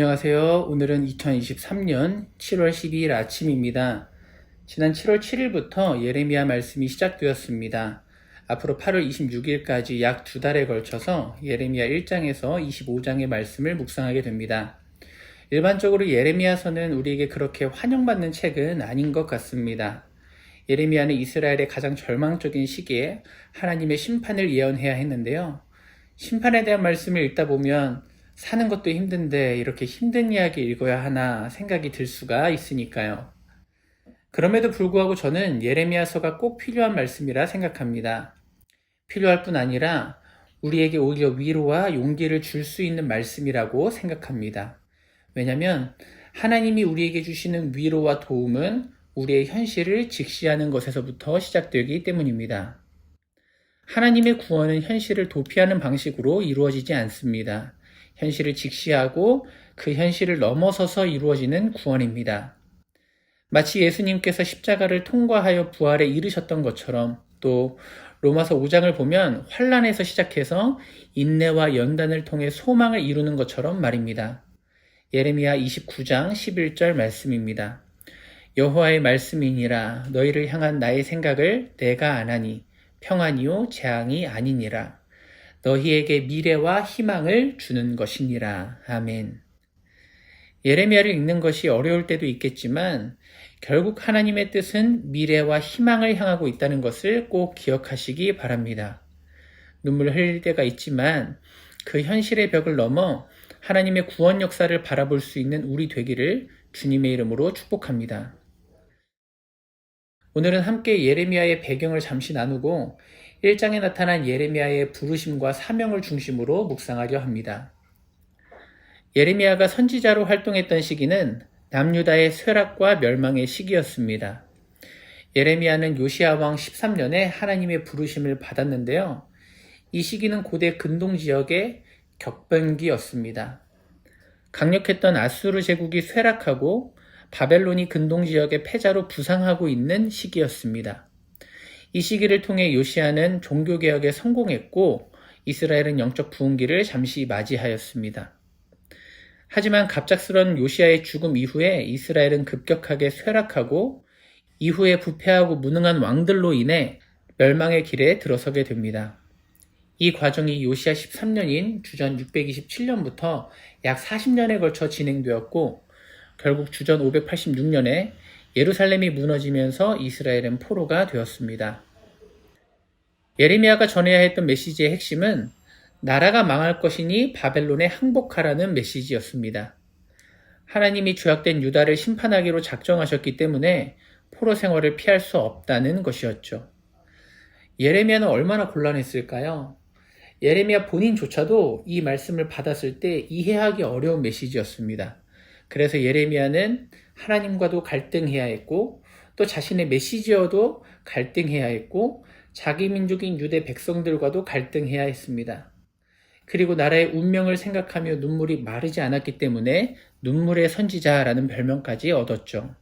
안녕하세요. 오늘은 2023년 7월 12일 아침입니다. 지난 7월 7일부터 예레미야 말씀이 시작되었습니다. 앞으로 8월 26일까지 약 2달에 걸쳐서 예레미야 1장에서 25장의 말씀을 묵상하게 됩니다. 일반적으로 예레미야서는 우리에게 그렇게 환영받는 책은 아닌 것 같습니다. 예레미야는 이스라엘의 가장 절망적인 시기에 하나님의 심판을 예언해야 했는데요. 심판에 대한 말씀을 읽다 보면 사는 것도 힘든데 이렇게 힘든 이야기 읽어야 하나 생각이 들 수가 있으니까요. 그럼에도 불구하고 저는 예레미야서가 꼭 필요한 말씀이라 생각합니다. 필요할 뿐 아니라 우리에게 오히려 위로와 용기를 줄 수 있는 말씀이라고 생각합니다. 왜냐하면 하나님이 우리에게 주시는 위로와 도움은 우리의 현실을 직시하는 것에서부터 시작되기 때문입니다. 하나님의 구원은 현실을 도피하는 방식으로 이루어지지 않습니다. 현실을 직시하고 그 현실을 넘어서서 이루어지는 구원입니다. 마치 예수님께서 십자가를 통과하여 부활에 이르셨던 것처럼 또 로마서 5장을 보면 환난에서 시작해서 인내와 연단을 통해 소망을 이루는 것처럼 말입니다. 예레미야 29장 11절 말씀입니다. 여호와의 말씀이니라 너희를 향한 나의 생각을 내가 아나니 평안이요 재앙이 아니니라. 너희에게 미래와 희망을 주는 것이니라. 아멘. 예레미야를 읽는 것이 어려울 때도 있겠지만 결국 하나님의 뜻은 미래와 희망을 향하고 있다는 것을 꼭 기억하시기 바랍니다. 눈물 흘릴 때가 있지만 그 현실의 벽을 넘어 하나님의 구원 역사를 바라볼 수 있는 우리 되기를 주님의 이름으로 축복합니다. 오늘은 함께 예레미야의 배경을 잠시 나누고 1장에 나타난 예레미야의 부르심과 사명을 중심으로 묵상하려 합니다. 예레미야가 선지자로 활동했던 시기는 남유다의 쇠락과 멸망의 시기였습니다. 예레미야는 요시야 왕 13년에 하나님의 부르심을 받았는데요. 이 시기는 고대 근동 지역의 격변기였습니다. 강력했던 아수르 제국이 쇠락하고 바벨론이 근동 지역의 패자로 부상하고 있는 시기였습니다. 이 시기를 통해 요시야는 종교개혁에 성공했고 이스라엘은 영적 부흥기를 잠시 맞이하였습니다. 하지만 갑작스런 요시야의 죽음 이후에 이스라엘은 급격하게 쇠락하고 이후에 부패하고 무능한 왕들로 인해 멸망의 길에 들어서게 됩니다. 이 과정이 요시야 13년인 주전 627년부터 약 40년에 걸쳐 진행되었고 결국 주전 586년에 예루살렘이 무너지면서 이스라엘은 포로가 되었습니다. 예레미야가 전해야 했던 메시지의 핵심은 나라가 망할 것이니 바벨론에 항복하라는 메시지였습니다. 하나님이 죄악된 유다를 심판하기로 작정하셨기 때문에 포로 생활을 피할 수 없다는 것이었죠. 예레미야는 얼마나 곤란했을까요? 예레미야 본인조차도 이 말씀을 받았을 때 이해하기 어려운 메시지였습니다. 그래서 예레미야는 하나님과도 갈등해야 했고 또 자신의 메시지여도 갈등해야 했고 자기 민족인 유대 백성들과도 갈등해야 했습니다. 그리고 나라의 운명을 생각하며 눈물이 마르지 않았기 때문에 눈물의 선지자라는 별명까지 얻었죠.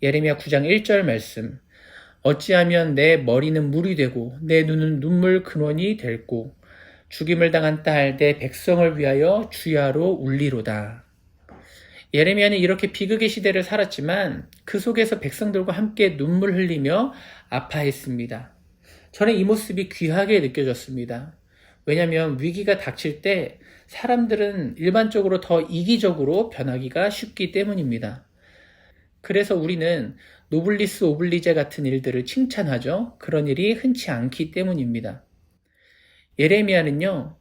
예레미야 9장 1절 말씀 어찌하면 내 머리는 물이 되고 내 눈은 눈물 근원이 될고 죽임을 당한 딸 내 백성을 위하여 주야로 울리로다. 예레미야는 이렇게 비극의 시대를 살았지만 그 속에서 백성들과 함께 눈물 흘리며 아파했습니다. 저는 이 모습이 귀하게 느껴졌습니다. 왜냐하면 위기가 닥칠 때 사람들은 일반적으로 더 이기적으로 변하기가 쉽기 때문입니다. 그래서 우리는 노블리스 오블리제 같은 일들을 칭찬하죠. 그런 일이 흔치 않기 때문입니다. 예레미야는요,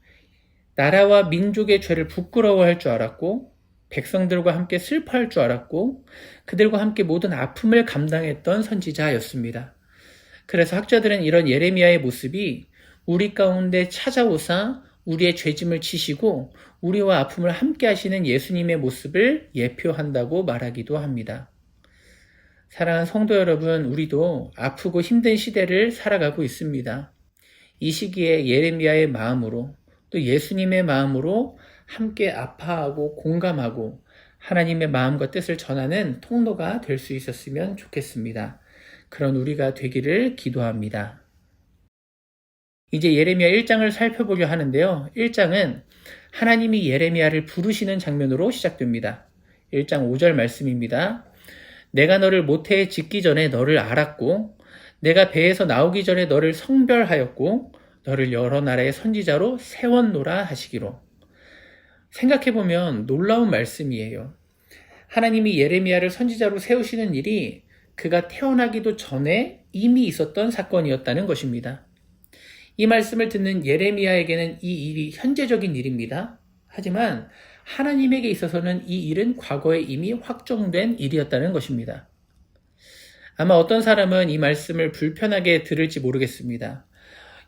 나라와 민족의 죄를 부끄러워할 줄 알았고 백성들과 함께 슬퍼할 줄 알았고 그들과 함께 모든 아픔을 감당했던 선지자였습니다. 그래서 학자들은 이런 예레미야의 모습이 우리 가운데 찾아오사 우리의 죄짐을 지시고 우리와 아픔을 함께 하시는 예수님의 모습을 예표한다고 말하기도 합니다. 사랑하는 성도 여러분, 우리도 아프고 힘든 시대를 살아가고 있습니다. 이 시기에 예레미야의 마음으로 또 예수님의 마음으로 함께 아파하고 공감하고 하나님의 마음과 뜻을 전하는 통로가 될 수 있었으면 좋겠습니다. 그런 우리가 되기를 기도합니다. 이제 예레미야 1장을 살펴보려 하는데요. 1장은 하나님이 예레미야를 부르시는 장면으로 시작됩니다. 1장 5절 말씀입니다. 내가 너를 모태에 짓기 전에 너를 알았고 내가 배에서 나오기 전에 너를 성별하였고 너를 여러 나라의 선지자로 세웠노라 하시기로. 생각해보면 놀라운 말씀이에요. 하나님이 예레미야를 선지자로 세우시는 일이 그가 태어나기도 전에 이미 있었던 사건이었다는 것입니다. 이 말씀을 듣는 예레미야에게는 이 일이 현재적인 일입니다. 하지만 하나님에게 있어서는 이 일은 과거에 이미 확정된 일이었다는 것입니다. 아마 어떤 사람은 이 말씀을 불편하게 들을지 모르겠습니다.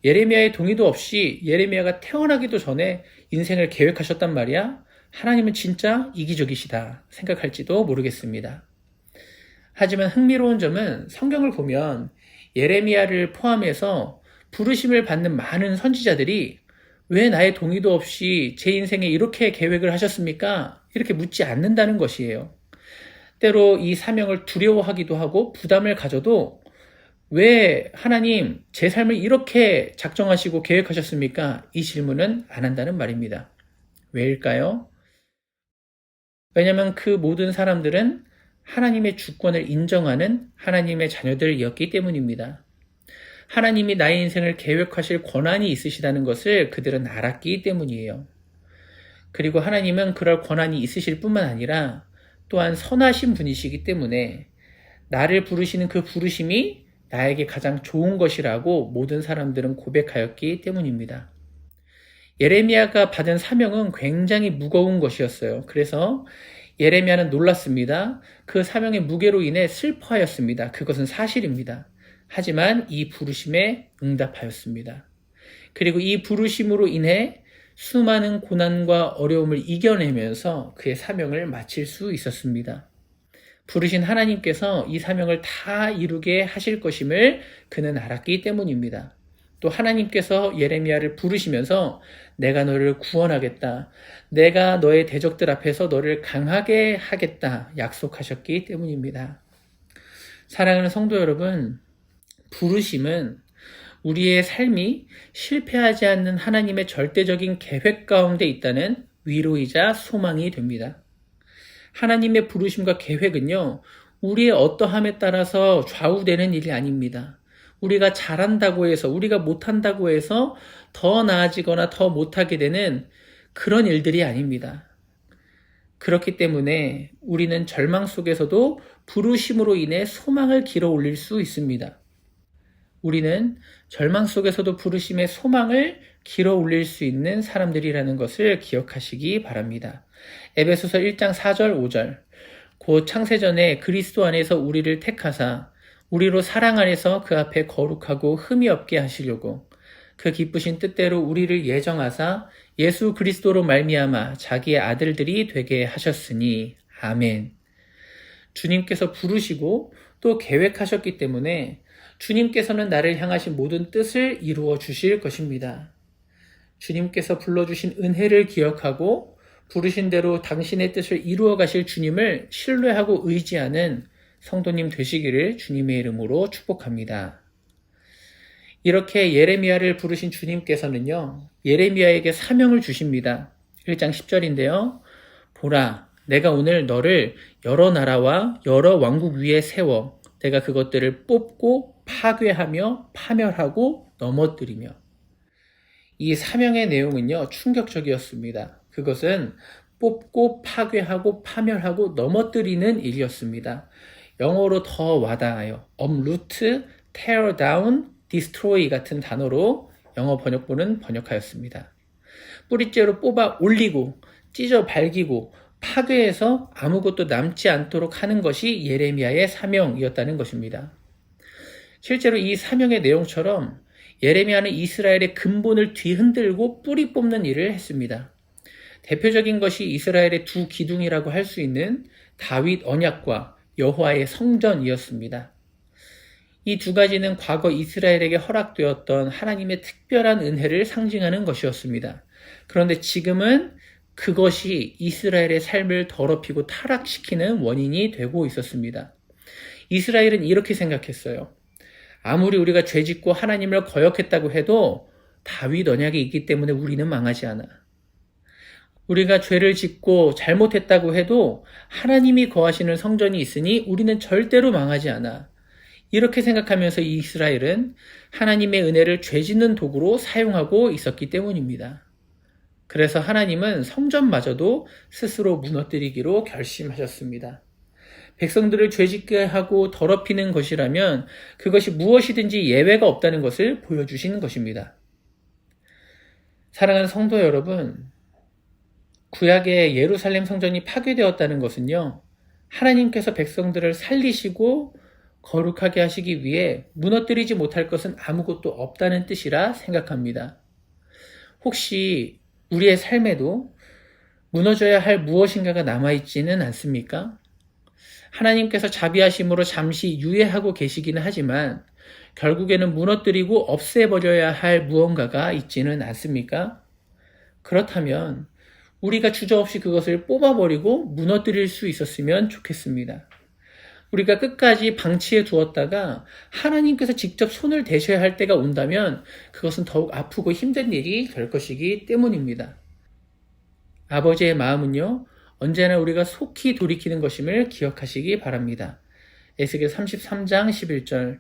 예레미야의 동의도 없이 예레미야가 태어나기도 전에 인생을 계획하셨단 말이야? 하나님은 진짜 이기적이시다 생각할지도 모르겠습니다. 하지만 흥미로운 점은 성경을 보면 예레미야를 포함해서 부르심을 받는 많은 선지자들이 왜 나의 동의도 없이 제 인생에 이렇게 계획을 하셨습니까? 이렇게 묻지 않는다는 것이에요. 때로 이 사명을 두려워하기도 하고 부담을 가져도 왜 하나님 제 삶을 이렇게 작정하시고 계획하셨습니까? 이 질문은 안 한다는 말입니다. 왜일까요? 왜냐하면 그 모든 사람들은 하나님의 주권을 인정하는 하나님의 자녀들이었기 때문입니다. 하나님이 나의 인생을 계획하실 권한이 있으시다는 것을 그들은 알았기 때문이에요. 그리고 하나님은 그럴 권한이 있으실 뿐만 아니라 또한 선하신 분이시기 때문에 나를 부르시는 그 부르심이 나에게 가장 좋은 것이라고 모든 사람들은 고백하였기 때문입니다. 예레미야가 받은 사명은 굉장히 무거운 것이었어요. 그래서 예레미야는 놀랐습니다. 그 사명의 무게로 인해 슬퍼하였습니다. 그것은 사실입니다. 하지만 이 부르심에 응답하였습니다. 그리고 이 부르심으로 인해 수많은 고난과 어려움을 이겨내면서 그의 사명을 마칠 수 있었습니다. 부르신 하나님께서 이 사명을 다 이루게 하실 것임을 그는 알았기 때문입니다. 또 하나님께서 예레미야를 부르시면서 내가 너를 구원하겠다. 내가 너의 대적들 앞에서 너를 강하게 하겠다. 약속하셨기 때문입니다. 사랑하는 성도 여러분, 부르심은 우리의 삶이 실패하지 않는 하나님의 절대적인 계획 가운데 있다는 위로이자 소망이 됩니다. 하나님의 부르심과 계획은요, 우리의 어떠함에 따라서 좌우되는 일이 아닙니다. 우리가 잘한다고 해서, 우리가 못한다고 해서 더 나아지거나 더 못하게 되는 그런 일들이 아닙니다. 그렇기 때문에 우리는 절망 속에서도 부르심으로 인해 소망을 길어 올릴 수 있습니다. 우리는 절망 속에서도 부르심의 소망을 길어 올릴 수 있는 사람들이라는 것을 기억하시기 바랍니다. 에베소서 1장 4절 5절 곧 창세전에 그리스도 안에서 우리를 택하사 우리로 사랑 안에서 그 앞에 거룩하고 흠이 없게 하시려고 그 기쁘신 뜻대로 우리를 예정하사 예수 그리스도로 말미암아 자기의 아들들이 되게 하셨으니 아멘. 주님께서 부르시고 또 계획하셨기 때문에 주님께서는 나를 향하신 모든 뜻을 이루어 주실 것입니다. 주님께서 불러주신 은혜를 기억하고 부르신 대로 당신의 뜻을 이루어 가실 주님을 신뢰하고 의지하는 성도님 되시기를 주님의 이름으로 축복합니다. 이렇게 예레미야를 부르신 주님께서는요, 예레미야에게 사명을 주십니다. 1장 10절인데요. 보라, 내가 오늘 너를 여러 나라와 여러 왕국 위에 세워 내가 그것들을 뽑고 파괴하며 파멸하고 넘어뜨리며. 이 사명의 내용은요, 충격적이었습니다. 그것은 뽑고 파괴하고 파멸하고 넘어뜨리는 일이었습니다. 영어로 더 와닿아요. uproot, tear down, destroy 같은 단어로 영어 번역본은 번역하였습니다. 뿌리째로 뽑아 올리고 찢어 발기고 파괴해서 아무것도 남지 않도록 하는 것이 예레미야의 사명이었다는 것입니다. 실제로 이 사명의 내용처럼 예레미야는 이스라엘의 근본을 뒤흔들고 뿌리 뽑는 일을 했습니다. 대표적인 것이 이스라엘의 두 기둥이라고 할 수 있는 다윗 언약과 여호와의 성전이었습니다. 이 두 가지는 과거 이스라엘에게 허락되었던 하나님의 특별한 은혜를 상징하는 것이었습니다. 그런데 지금은 그것이 이스라엘의 삶을 더럽히고 타락시키는 원인이 되고 있었습니다. 이스라엘은 이렇게 생각했어요. 아무리 우리가 죄짓고 하나님을 거역했다고 해도 다윗 언약이 있기 때문에 우리는 망하지 않아. 우리가 죄를 짓고 잘못했다고 해도 하나님이 거하시는 성전이 있으니 우리는 절대로 망하지 않아. 이렇게 생각하면서 이스라엘은 하나님의 은혜를 죄 짓는 도구로 사용하고 있었기 때문입니다. 그래서 하나님은 성전마저도 스스로 무너뜨리기로 결심하셨습니다. 백성들을 죄짓게 하고 더럽히는 것이라면 그것이 무엇이든지 예외가 없다는 것을 보여주신 것입니다. 사랑하는 성도 여러분, 구약의 예루살렘 성전이 파괴되었다는 것은요, 하나님께서 백성들을 살리시고 거룩하게 하시기 위해 무너뜨리지 못할 것은 아무것도 없다는 뜻이라 생각합니다. 혹시 우리의 삶에도 무너져야 할 무엇인가가 남아있지는 않습니까? 하나님께서 자비하심으로 잠시 유예하고 계시기는 하지만 결국에는 무너뜨리고 없애버려야 할 무언가가 있지는 않습니까? 그렇다면 우리가 주저없이 그것을 뽑아버리고 무너뜨릴 수 있었으면 좋겠습니다. 우리가 끝까지 방치해 두었다가 하나님께서 직접 손을 대셔야 할 때가 온다면 그것은 더욱 아프고 힘든 일이 될 것이기 때문입니다. 아버지의 마음은요, 언제나 우리가 속히 돌이키는 것임을 기억하시기 바랍니다. 에스겔 33장 11절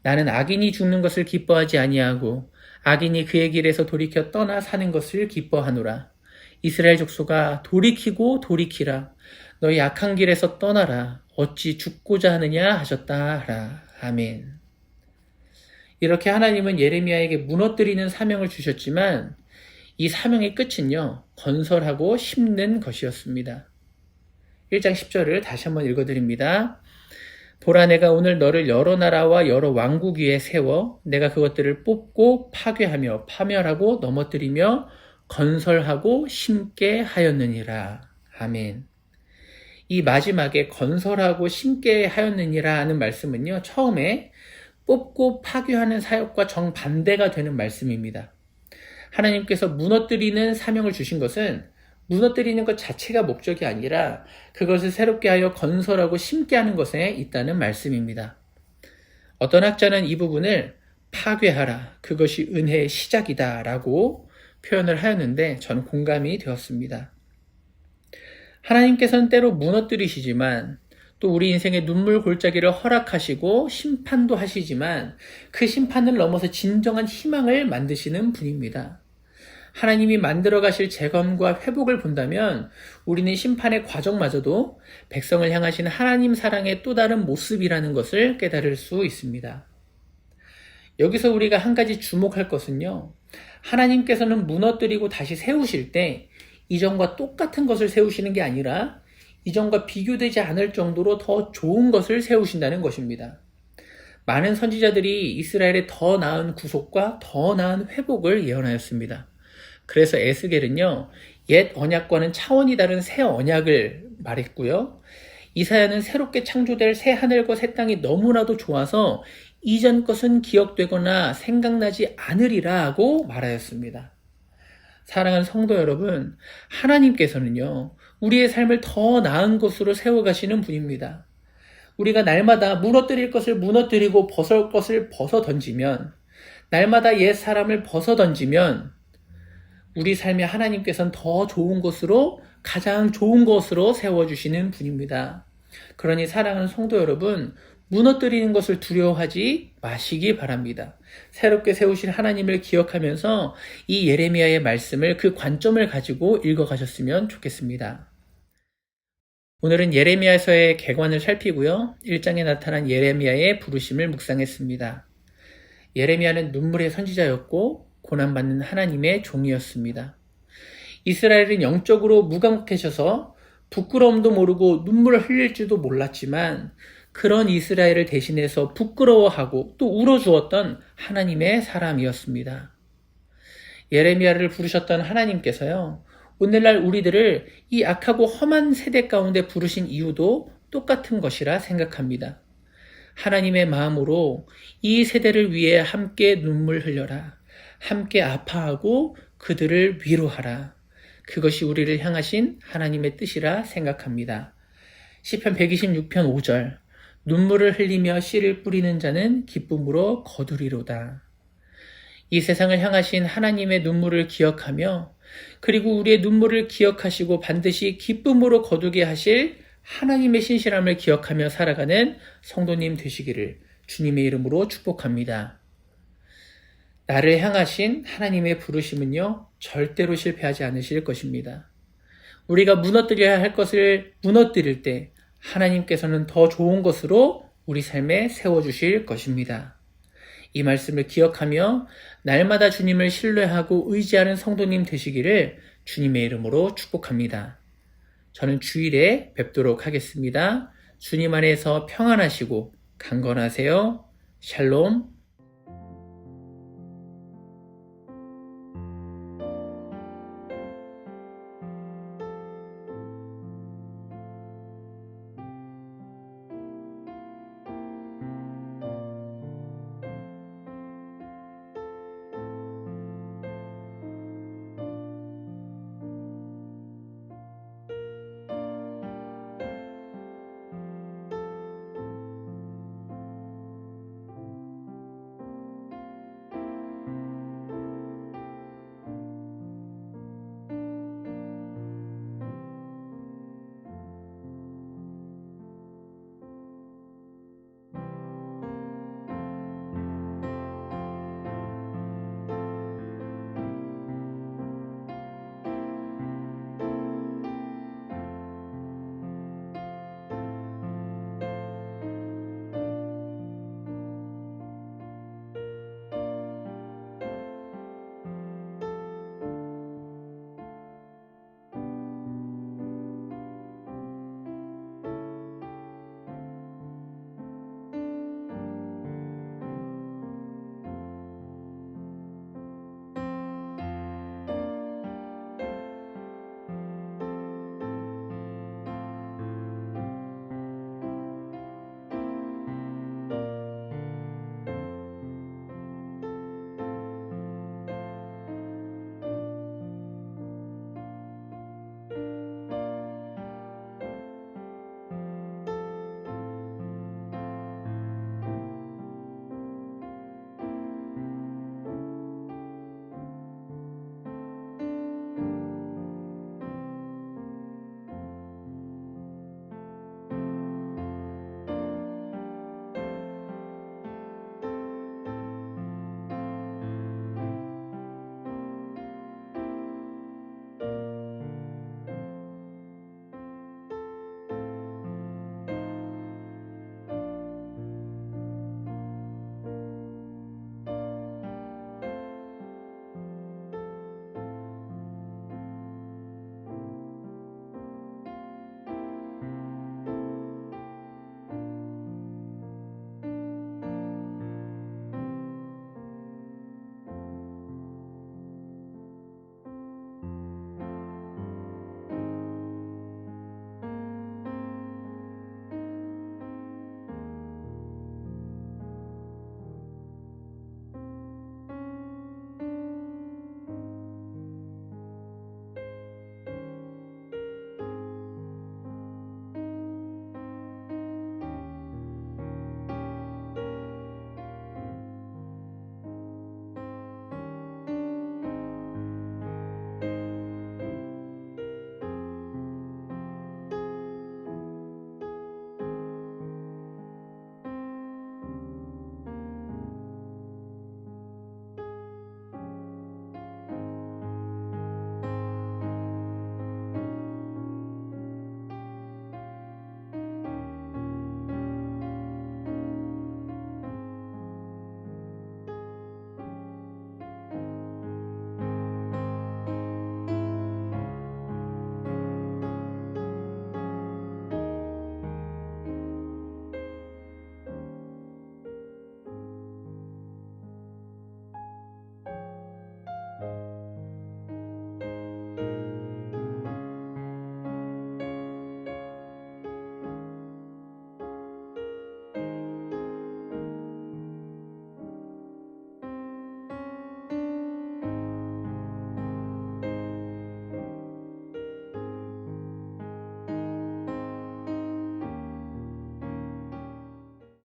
나는 악인이 죽는 것을 기뻐하지 아니하고 악인이 그의 길에서 돌이켜 떠나 사는 것을 기뻐하노라. 이스라엘 족속아 돌이키고 돌이키라. 너희 악한 길에서 떠나라. 어찌 죽고자 하느냐 하셨다 하라. 아멘. 이렇게 하나님은 예레미야에게 무너뜨리는 사명을 주셨지만 이 사명의 끝은요, 건설하고 심는 것이었습니다. 1장 10절을 다시 한번 읽어드립니다. 보라 내가 오늘 너를 여러 나라와 여러 왕국 위에 세워 내가 그것들을 뽑고 파괴하며 파멸하고 넘어뜨리며 건설하고 심게 하였느니라. 아멘. 이 마지막에 건설하고 심게 하였느니라 하는 말씀은요, 처음에 뽑고 파괴하는 사역과 정반대가 되는 말씀입니다. 하나님께서 무너뜨리는 사명을 주신 것은 무너뜨리는 것 자체가 목적이 아니라 그것을 새롭게 하여 건설하고 심게 하는 것에 있다는 말씀입니다. 어떤 학자는 이 부분을 파괴하라, 그것이 은혜의 시작이다 라고 표현을 하였는데 저는 공감이 되었습니다. 하나님께서는 때로 무너뜨리시지만 또 우리 인생의 눈물 골짜기를 허락하시고 심판도 하시지만 그 심판을 넘어서 진정한 희망을 만드시는 분입니다. 하나님이 만들어 가실 재건과 회복을 본다면 우리는 심판의 과정마저도 백성을 향하신 하나님 사랑의 또 다른 모습이라는 것을 깨달을 수 있습니다. 여기서 우리가 한 가지 주목할 것은요, 하나님께서는 무너뜨리고 다시 세우실 때 이전과 똑같은 것을 세우시는 게 아니라 이전과 비교되지 않을 정도로 더 좋은 것을 세우신다는 것입니다. 많은 선지자들이 이스라엘의 더 나은 구속과 더 나은 회복을 예언하였습니다. 그래서 에스겔은요, 옛 언약과는 차원이 다른 새 언약을 말했고요. 이사야는 새롭게 창조될 새 하늘과 새 땅이 너무나도 좋아서 이전 것은 기억되거나 생각나지 않으리라 하고 말하였습니다. 사랑하는 성도 여러분, 하나님께서는요, 우리의 삶을 더 나은 것으로 세워가시는 분입니다. 우리가 날마다 무너뜨릴 것을 무너뜨리고 벗을 것을 벗어 던지면, 날마다 옛 사람을 벗어 던지면 우리 삶에 하나님께서는 더 좋은 것으로, 가장 좋은 것으로 세워주시는 분입니다. 그러니 사랑하는 성도 여러분, 무너뜨리는 것을 두려워하지 마시기 바랍니다. 새롭게 세우신 하나님을 기억하면서 이 예레미야의 말씀을, 그 관점을 가지고 읽어가셨으면 좋겠습니다. 오늘은 예레미야서의 개관을 살피고요, 1장에 나타난 예레미야의 부르심을 묵상했습니다. 예레미야는 눈물의 선지자였고 고난받는 하나님의 종이었습니다. 이스라엘은 영적으로 무감각해져서 부끄러움도 모르고 눈물을 흘릴지도 몰랐지만 그런 이스라엘을 대신해서 부끄러워하고 또 울어주었던 하나님의 사람이었습니다. 예레미야를 부르셨던 하나님께서요, 오늘날 우리들을 이 악하고 험한 세대 가운데 부르신 이유도 똑같은 것이라 생각합니다. 하나님의 마음으로 이 세대를 위해 함께 눈물 흘려라. 함께 아파하고 그들을 위로하라. 그것이 우리를 향하신 하나님의 뜻이라 생각합니다. 시편 126편 5절 눈물을 흘리며 씨를 뿌리는 자는 기쁨으로 거두리로다. 이 세상을 향하신 하나님의 눈물을 기억하며 그리고 우리의 눈물을 기억하시고 반드시 기쁨으로 거두게 하실 하나님의 신실함을 기억하며 살아가는 성도님 되시기를 주님의 이름으로 축복합니다. 나를 향하신 하나님의 부르심은요, 절대로 실패하지 않으실 것입니다. 우리가 무너뜨려야 할 것을 무너뜨릴 때 하나님께서는 더 좋은 것으로 우리 삶에 세워주실 것입니다. 이 말씀을 기억하며 날마다 주님을 신뢰하고 의지하는 성도님 되시기를 주님의 이름으로 축복합니다. 저는 주일에 뵙도록 하겠습니다. 주님 안에서 평안하시고 강건하세요. 샬롬.